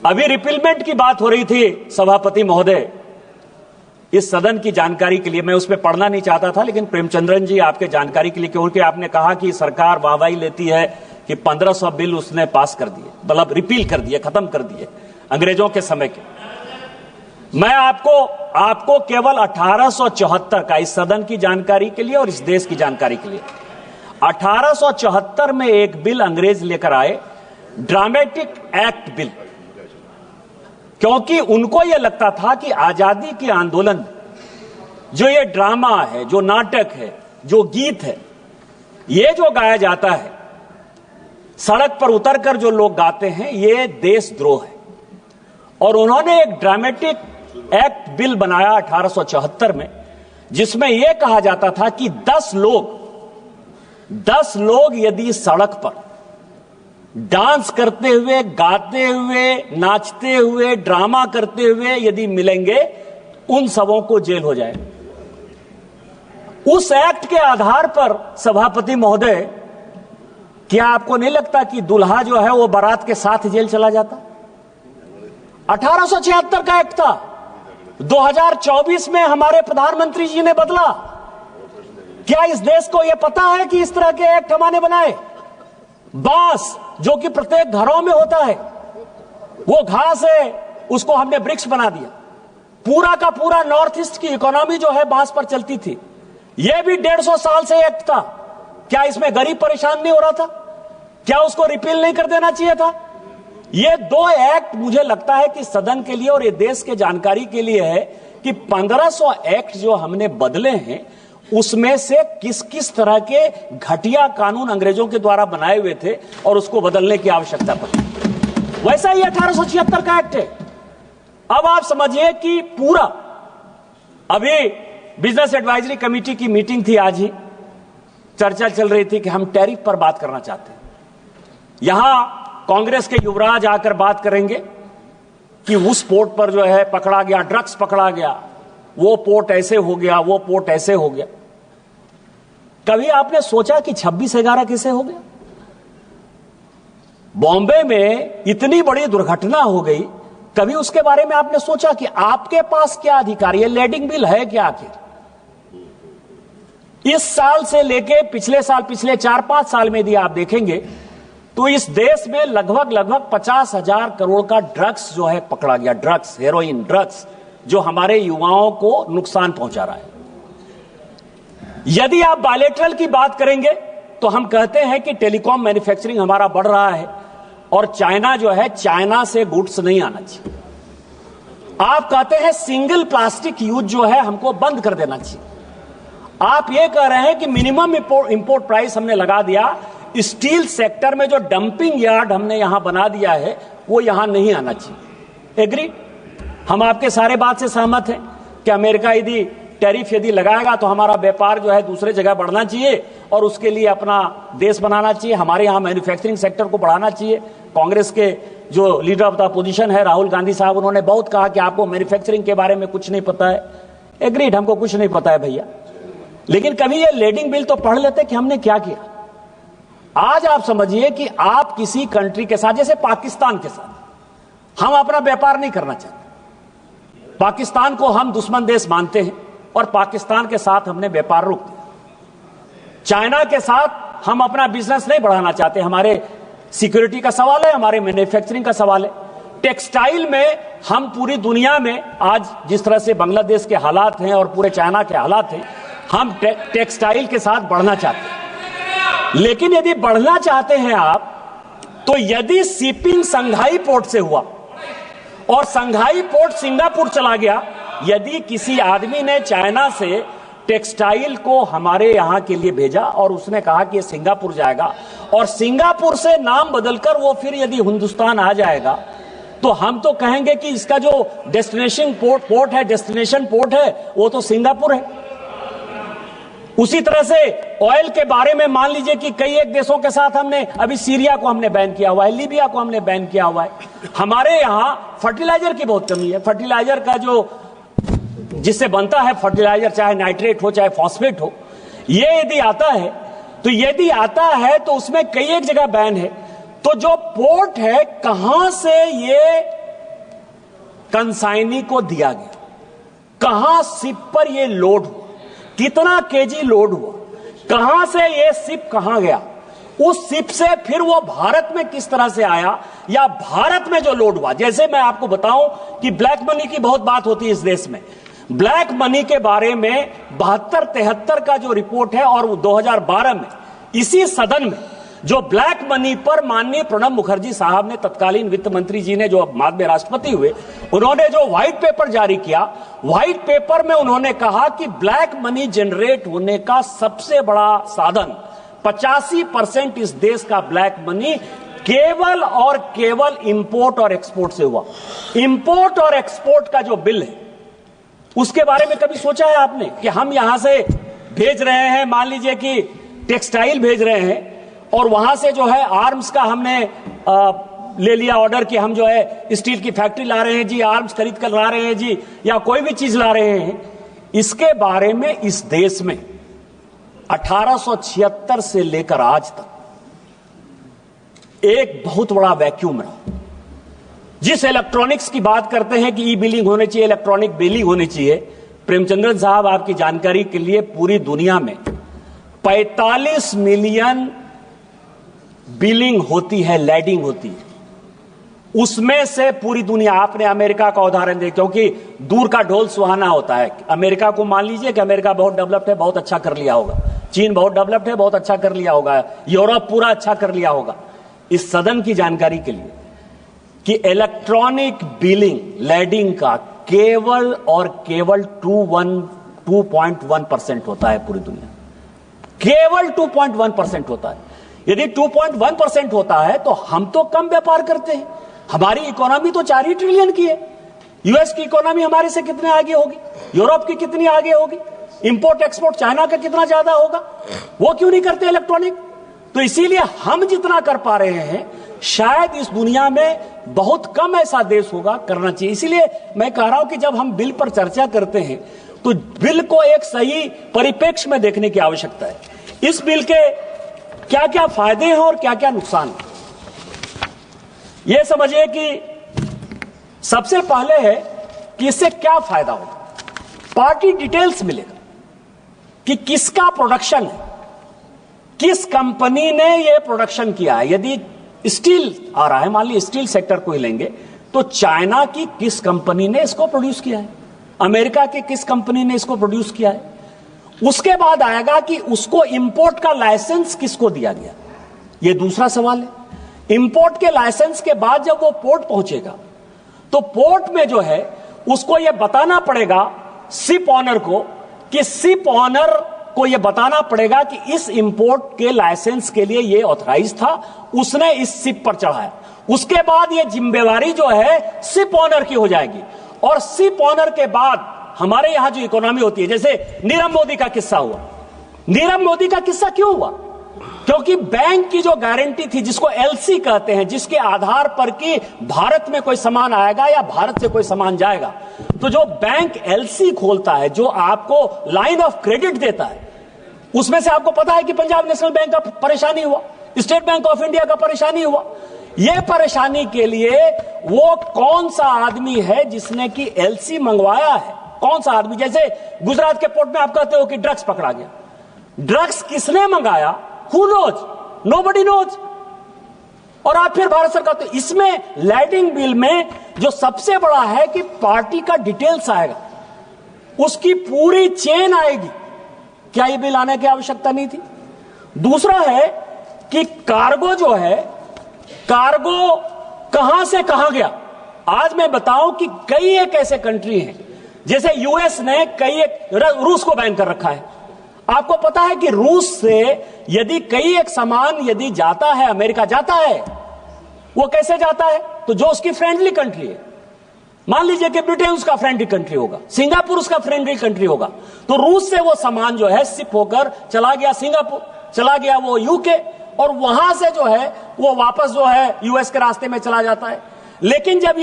अभी रिपीलमेंट की बात हो रही थी सभापति महोदय, इस सदन की जानकारी के लिए मैं उसमें पढ़ना नहीं चाहता था, लेकिन प्रेमचंद्रन जी आपके जानकारी के लिए, क्योंकि आपने कहा कि सरकार वाहवाही लेती है कि 1500 बिल उसने पास कर दिए, मतलब रिपील कर दिए, खत्म कर दिए अंग्रेजों के समय के। मैं आपको केवल 1874 का, इस सदन की जानकारी के लिए और इस देश की जानकारी के लिए, 1874 में एक बिल अंग्रेज लेकर आए, ड्रामेटिक एक्ट बिल, क्योंकि उनको यह लगता था कि आजादी के आंदोलन जो ये ड्रामा है, जो नाटक है, जो गीत है, ये जो गाया जाता है, सड़क पर उतरकर जो लोग गाते हैं, ये देशद्रोह है। और उन्होंने एक ड्रामेटिक एक्ट बिल बनाया 1874 में, जिसमें यह कहा जाता था कि 10 लोग यदि सड़क पर डांस करते हुए, गाते हुए, नाचते हुए, ड्रामा करते हुए यदि मिलेंगे, उन सबों को जेल हो जाए। उस एक्ट के आधार पर सभापति महोदय, क्या आपको नहीं लगता कि दुल्हा जो है वो बारात के साथ जेल चला जाता? 1876 का एक्ट था, 2024 में हमारे प्रधानमंत्री जी ने बदला। क्या इस देश को यह पता है कि इस तरह के एक्ट हमने बनाए? बांस जो कि प्रत्येक घरों में होता है, वो घास है, उसको हमने वृक्ष बना दिया। पूरा का पूरा नॉर्थ ईस्ट की इकोनॉमी जो है बांस पर चलती थी। यह भी 150 साल से एक्ट था। क्या इसमें गरीब परेशान नहीं हो रहा था? क्या उसको रिपील नहीं कर देना चाहिए था? ये 2 एक्ट मुझे लगता है कि सदन के लिए और ये देश के जानकारी के लिए है कि 1500 एक्ट जो हमने बदले हैं, उसमें से किस किस तरह के घटिया कानून अंग्रेजों के द्वारा बनाए हुए थे और उसको बदलने की आवश्यकता पड़ी। वैसा ही 1876 का एक्ट है। अब आप समझिए कि पूरा, अभी बिजनेस एडवाइजरी कमेटी की मीटिंग थी, आज ही चर्चा चल रही थी कि हम टैरिफ पर बात करना चाहते हैं। यहां कांग्रेस के युवराज आकर बात करेंगे कि उस पोर्ट पर जो है पकड़ा गया, ड्रग्स पकड़ा गया, वो पोर्ट ऐसे हो गया, वो पोर्ट ऐसे हो गया। कभी आपने सोचा कि 26/11 कैसे हो गया? बॉम्बे में इतनी बड़ी दुर्घटना हो गई, कभी उसके बारे में आपने सोचा कि आपके पास क्या अधिकार? ये लेडिंग बिल है क्या आखिर? इस साल से लेके पिछले साल, पिछले 4-5 साल में यदि आप देखेंगे तो इस देश में लगभग 50,000 करोड़ का ड्रग्स जो है पकड़ा गया। ड्रग्स, हेरोइन ड्रग्स, जो हमारे युवाओं को नुकसान पहुंचा रहा है। यदि आप बायलैटरल की बात करेंगे तो हम कहते हैं कि टेलीकॉम मैन्युफैक्चरिंग हमारा बढ़ रहा है और चाइना जो है, चाइना से गुड्स नहीं आना चाहिए। आप कहते हैं सिंगल प्लास्टिक यूज जो है हमको बंद कर देना चाहिए। आप ये कह रहे हैं कि मिनिमम इंपोर्ट प्राइस हमने लगा दिया। स्टील सेक्टर में जो डंपिंग यार्ड हमने यहां बना दिया है, वो यहां नहीं आना चाहिए। एग्री? हम आपके सारे बात से सहमत हैं कि अमेरिका यदि टैरिफ यदि लगाएगा तो हमारा व्यापार जो है दूसरे जगह बढ़ना चाहिए और उसके लिए अपना देश बनाना चाहिए। हमारे यहां मैन्युफैक्चरिंग सेक्टर को बढ़ाना चाहिए। कांग्रेस के जो लीडर ऑफ द अपोजिशन है राहुल गांधी साहब, उन्होंने बहुत कहा कि आपको मैन्युफैक्चरिंग के बारे में कुछ नहीं पता है। एग्रीड, हमको कुछ नहीं पता है भैया, लेकिन कभी ये लेडिंग बिल तो पढ़ लेते कि हमने क्या किया। आज आप समझिए कि आप किसी कंट्री के साथ, जैसे पाकिस्तान के साथ हम अपना व्यापार नहीं करना चाहते। पाकिस्तान को हम दुश्मन देश मानते हैं और पाकिस्तान के साथ हमने व्यापार रोक दिया। चाइना के साथ हम अपना बिजनेस नहीं बढ़ाना चाहते। हमारे सिक्योरिटी का सवाल है, हमारे मैन्युफैक्चरिंग का सवाल है। टेक्सटाइल में हम पूरी दुनिया में आज जिस तरह से बांग्लादेश के हालात हैं और पूरे चाइना के हालात हैं, हम टेक्सटाइल के साथ बढ़ना चाहते हैं। लेकिन यदि बढ़ना चाहते हैं आप, तो यदि शिपिंग संघाई पोर्ट से हुआ और संघाई पोर्ट सिंगापुर चला गया, यदि किसी आदमी ने चाइना से टेक्सटाइल को हमारे यहां के लिए भेजा और उसने कहा कि ये सिंगापुर जाएगा और सिंगापुर से नाम बदलकर वो फिर यदि हिंदुस्तान आ जाएगा, तो हम तो कहेंगे कि इसका जो डेस्टिनेशन पोर्ट है, डेस्टिनेशन पोर्ट है, वो तो सिंगापुर है। उसी तरह से ऑयल के बारे में मान लीजिए कि कई एक देशों के साथ हमने, अभी सीरिया को हमने बैन किया हुआ है, लीबिया को हमने बैन किया हुआ है। हमारे यहां फर्टिलाइजर की बहुत कमी है। फर्टिलाइजर का जो जिससे बनता है फर्टिलाइजर, चाहे नाइट्रेट हो चाहे फॉस्फेट हो, ये यदि आता है तो उसमें कई एक जगह बैन है। तो जो पोर्ट है, कहां से ये कंसाइनी को दिया गया। कहां शिप पर यह लोड हुआ, कितना केजी लोड हुआ, कहां से यह शिप कहां गया, उस शिप से फिर वो भारत में किस तरह से आया, या भारत में जो लोड हुआ। जैसे मैं आपको बताऊं कि ब्लैक मनी की बहुत बात होती है इस देश में। ब्लैक मनी के बारे में 72-73 का जो रिपोर्ट है, और 2012 में इसी सदन में जो ब्लैक मनी पर माननीय प्रणब मुखर्जी साहब ने, तत्कालीन वित्त मंत्री जी ने, जो बाद में राष्ट्रपति हुए, उन्होंने जो व्हाइट पेपर जारी किया, व्हाइट पेपर में उन्होंने कहा कि ब्लैक मनी जनरेट होने का सबसे बड़ा साधन 85% इस देश का ब्लैक मनी केवल और केवल इंपोर्ट और एक्सपोर्ट से हुआ। इंपोर्ट और एक्सपोर्ट का जो बिल है, उसके बारे में कभी सोचा है आपने कि हम यहां से भेज रहे हैं, मान लीजिए कि टेक्सटाइल भेज रहे हैं, और वहां से जो है आर्म्स का हमने ले लिया ऑर्डर कि हम जो है स्टील की फैक्ट्री ला रहे हैं जी, आर्म्स खरीद कर ला रहे हैं जी, या कोई भी चीज ला रहे हैं। इसके बारे में इस देश में 1876 से लेकर आज तक एक बहुत बड़ा वैक्यूम रहा। जिस इलेक्ट्रॉनिक्स की बात करते हैं कि ई बिलिंग होनी चाहिए, इलेक्ट्रॉनिक बिलिंग होनी चाहिए, प्रेमचंद्रन साहब आपकी जानकारी के लिए पूरी दुनिया में 45 मिलियन बिलिंग होती है, लैडिंग होती है। उसमें से पूरी दुनिया, आपने अमेरिका का उदाहरण दे, क्योंकि दूर का ढोल सुहाना होता है। अमेरिका को मान लीजिए कि अमेरिका बहुत डेवलप्ड है, बहुत अच्छा कर लिया होगा। चीन बहुत डेवलप्ड है, बहुत अच्छा कर लिया होगा। यूरोप पूरा अच्छा कर लिया होगा। इस सदन की जानकारी के लिए कि इलेक्ट्रॉनिक बिलिंग, लैडिंग का केवल और केवल 2.1% होता है पूरी दुनिया। केवल 2.1% होता है। यदि 2.1% होता है तो हम तो कम व्यापार करते हैं। हमारी इकोनॉमी तो 4 ही ट्रिलियन की है। यूएस की इकोनॉमी हमारे से कितने आगे होगी, यूरोप की कितनी आगे होगी, इंपोर्ट एक्सपोर्ट चाइना का कितना ज्यादा होगा। वो क्यों नहीं करते इलेक्ट्रॉनिक? तो इसीलिए हम जितना कर पा रहे हैं, शायद इस दुनिया में बहुत कम ऐसा देश होगा करना चाहिए। इसीलिए मैं कह रहा हूं कि जब हम बिल पर चर्चा करते हैं तो बिल को एक सही परिप्रेक्ष्य में देखने की आवश्यकता है। इस बिल के क्या क्या फायदे हैं और क्या क्या नुकसान है, यह समझिए कि सबसे पहले है कि इससे क्या फायदा होगा। पार्टी डिटेल्स मिलेगा कि किसका प्रोडक्शन है, किस कंपनी ने यह प्रोडक्शन किया है। यदि स्टील आ रहा है, मान लीजिए स्टील सेक्टर को ही लेंगे, तो चाइना की किस कंपनी ने इसको प्रोड्यूस किया है, अमेरिका की किस कंपनी ने इसको प्रोड्यूस किया है। उसके बाद आएगा कि उसको इंपोर्ट का लाइसेंस किसको दिया गया, यह दूसरा सवाल है। इंपोर्ट के लाइसेंस के बाद जब वो पोर्ट पहुंचेगा तो पोर्ट में जो है उसको यह बताना पड़ेगा शिप ऑनर को, कि शिप ऑनर को यह बताना पड़ेगा कि इस इंपोर्ट के लाइसेंस के लिए यह ऑथराइज था, उसने इस शिप पर चढ़ाया। उसके बाद यह जिम्मेवारी जो है शिप ऑनर की हो जाएगी। और शिप ऑनर के बाद हमारे यहां जो इकोनॉमी होती है, जैसे नीरव मोदी का किस्सा हुआ। नीरव मोदी का किस्सा क्यों हुआ? क्योंकि बैंक की जो गारंटी थी, जिसको एलसी कहते हैं, जिसके आधार पर कि भारत में कोई सामान आएगा या भारत से कोई सामान जाएगा, तो जो बैंक एलसी खोलता है, जो आपको लाइन ऑफ क्रेडिट देता है, उसमें से आपको पता है कि पंजाब नेशनल बैंक का परेशानी हुआ, स्टेट बैंक ऑफ इंडिया का परेशानी हुआ। यह परेशानी के लिए वो कौन सा आदमी है जिसने कि एलसी मंगवाया है, कौन सा आदमी। जैसे गुजरात के पोर्ट में आप कहते हो कि ड्रग्स पकड़ा गया, ड्रग्स किसने मंगाया, हु नोज, नोबडी नोज। और आप फिर भारत सरकार, तो इसमें लैडिंग बिल में जो सबसे बड़ा है कि पार्टी का डिटेल्स आएगा, उसकी पूरी चेन आएगी। क्या ये बिल आने की आवश्यकता नहीं थी? दूसरा है कि कार्गो जो है, कार्गो कहां से कहां गया। आज मैं बताऊं कि कई एक ऐसे कंट्री हैं, जैसे यूएस ने कई एक, रूस को बैन कर रखा है। आपको पता है कि रूस से यदि कई एक सामान यदि जाता है, अमेरिका जाता है, वो कैसे जाता है? तो जो उसकी फ्रेंडली कंट्री है, मान लीजिए कि ब्रिटेन उसका फ्रेंडली कंट्री होगा, सिंगापुर उसका फ्रेंडली कंट्री होगा, तो रूस से वो सामान जो है शिप होकर चला गया सिंगापुर, चला गया वो यूके, और वहां से जो है वो वापस जो है यूएस के रास्ते में चला जाता है। लेकिन जब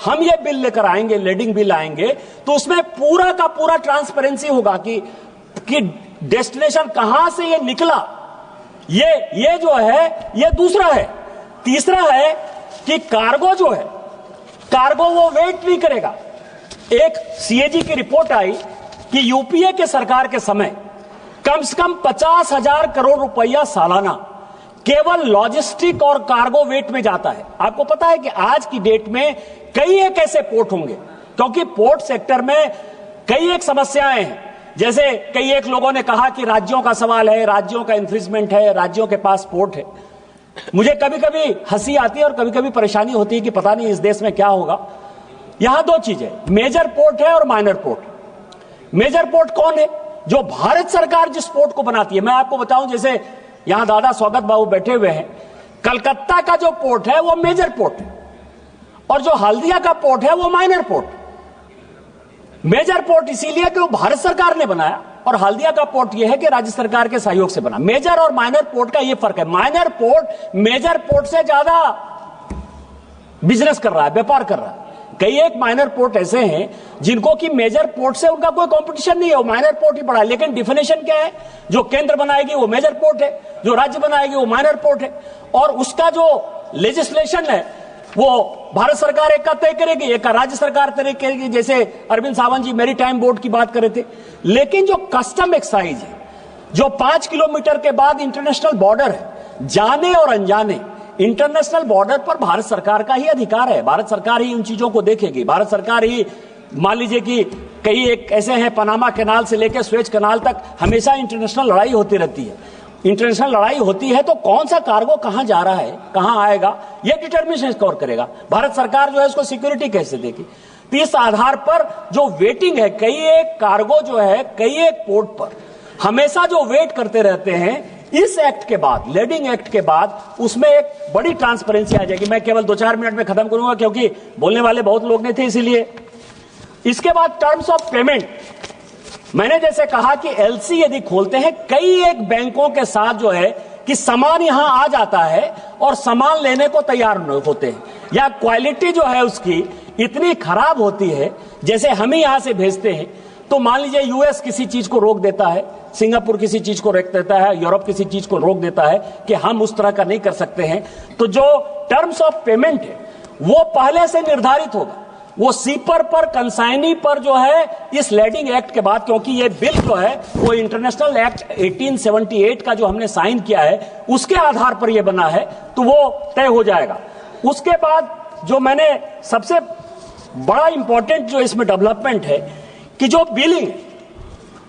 हम ये बिल लेकर आएंगे, लैडिंग बिल आएंगे, तो उसमें पूरा का पूरा ट्रांसपेरेंसी होगा कि डेस्टिनेशन कहां से ये निकला। ये जो है ये दूसरा है। तीसरा है कि कार्गो जो है कार्गो वो वेट नहीं करेगा। एक सीएजी की रिपोर्ट आई कि यूपीए के सरकार के समय कम से कम 50,000 करोड़ रुपया सालाना केवल लॉजिस्टिक और कार्गो वेट में जाता है। आपको पता है कि आज की डेट में कई एक ऐसे पोर्ट होंगे, क्योंकि पोर्ट सेक्टर में कई एक समस्याएं हैं। जैसे कई एक लोगों ने कहा कि राज्यों का सवाल है, राज्यों का इन्फ्रिजमेंट है, राज्यों के पास पोर्ट है। मुझे कभी कभी हंसी आती है और कभी कभी परेशानी होती है कि पता नहीं इस देश में क्या होगा। यहां दो चीजें, मेजर पोर्ट है और माइनर पोर्ट। मेजर पोर्ट कौन है? जो भारत सरकार जिस पोर्ट को बनाती है। मैं आपको बताऊं, जैसे यहां दादा स्वागत बाबू बैठे हुए हैं, कलकत्ता का जो पोर्ट है वो मेजर पोर्ट है और जो हल्दिया का पोर्ट है वो माइनर पोर्ट। मेजर पोर्ट इसीलिए कि वो भारत सरकार ने बनाया और हल्दिया का पोर्ट यह है कि राज्य सरकार के सहयोग से बना। मेजर और माइनर पोर्ट का यह फर्क है। माइनर पोर्ट मेजर पोर्ट से ज्यादा बिजनेस कर रहा है, व्यापार कर रहा है। कई एक माइनर पोर्ट ऐसे हैं जिनको कि मेजर पोर्ट से उनका कोई कंपटीशन नहीं है, वो माइनर पोर्ट ही पड़ा है। लेकिन डिफिनेशन क्या है? जो केंद्र बनाएगी वो मेजर पोर्ट है, जो राज्य बनाएगी वो माइनर पोर्ट है। और उसका जो लेजिस्लेशन है वो भारत सरकार एक का तय करेगी, एक का राज्य सरकार तय करेगी। जैसे अरविंद सावंत जी मैरी टाइम बोर्ड की बात कर रहे थे। लेकिन जो कस्टम एक्साइज है, जो 5 किलोमीटर के बाद इंटरनेशनल बॉर्डर है, जाने और अनजाने इंटरनेशनल बॉर्डर पर भारत सरकार का ही अधिकार है। भारत सरकार ही उन चीजों को देखेगी। भारत सरकार ही, मान लीजिए कि कई एक ऐसे हैं, पनामा कैनाल से लेकर स्वेज कैनाल तक हमेशा इंटरनेशनल लड़ाई होती रहती है। इंटरनेशनल लड़ाई होती है तो कौन सा कार्गो कहां जा रहा है, कहां आएगा, यह डिटर्मिनेशन कौन करेगा? भारत सरकार जो है उसको सिक्योरिटी कैसे देगी? तो इस आधार पर जो वेटिंग है, कई एक कार्गो जो है कई एक पोर्ट पर हमेशा जो वेट करते रहते हैं, इस एक्ट के बाद, लेडिंग एक्ट के बाद उसमें एक बड़ी ट्रांसपेरेंसी आ जाएगी। मैं केवल 2-4 मिनट में खत्म करूंगा क्योंकि बोलने वाले बहुत लोग नहीं थे, इसीलिए। इसके बाद टर्म्स ऑफ पेमेंट, मैंने जैसे कहा कि एलसी यदि खोलते हैं, कई एक बैंकों के साथ जो है कि सामान यहां आ जाता है और सामान लेने को तैयार होते हैं, या क्वालिटी जो है उसकी इतनी खराब होती है, जैसे हम ही यहां से भेजते हैं तो मान लीजिए यूएस किसी चीज को रोक देता है, सिंगापुर किसी चीज को रोक देता है, यूरोप किसी चीज को रोक देता है कि हम उस तरह का नहीं कर सकते हैं। तो जो टर्म्स ऑफ पेमेंट है वो पहले से निर्धारित होगा, वो सीपर पर, कंसाइनी पर जो है इस लेडिंग एक्ट के बाद, क्योंकि ये बिल जो है वो इंटरनेशनल एक्ट 1878 का जो हमने साइन किया है उसके आधार पर यह बना है, तो वो तय हो जाएगा। उसके बाद जो मैंने सबसे बड़ा इंपॉर्टेंट जो इसमें डेवलपमेंट है कि जो बिलिंग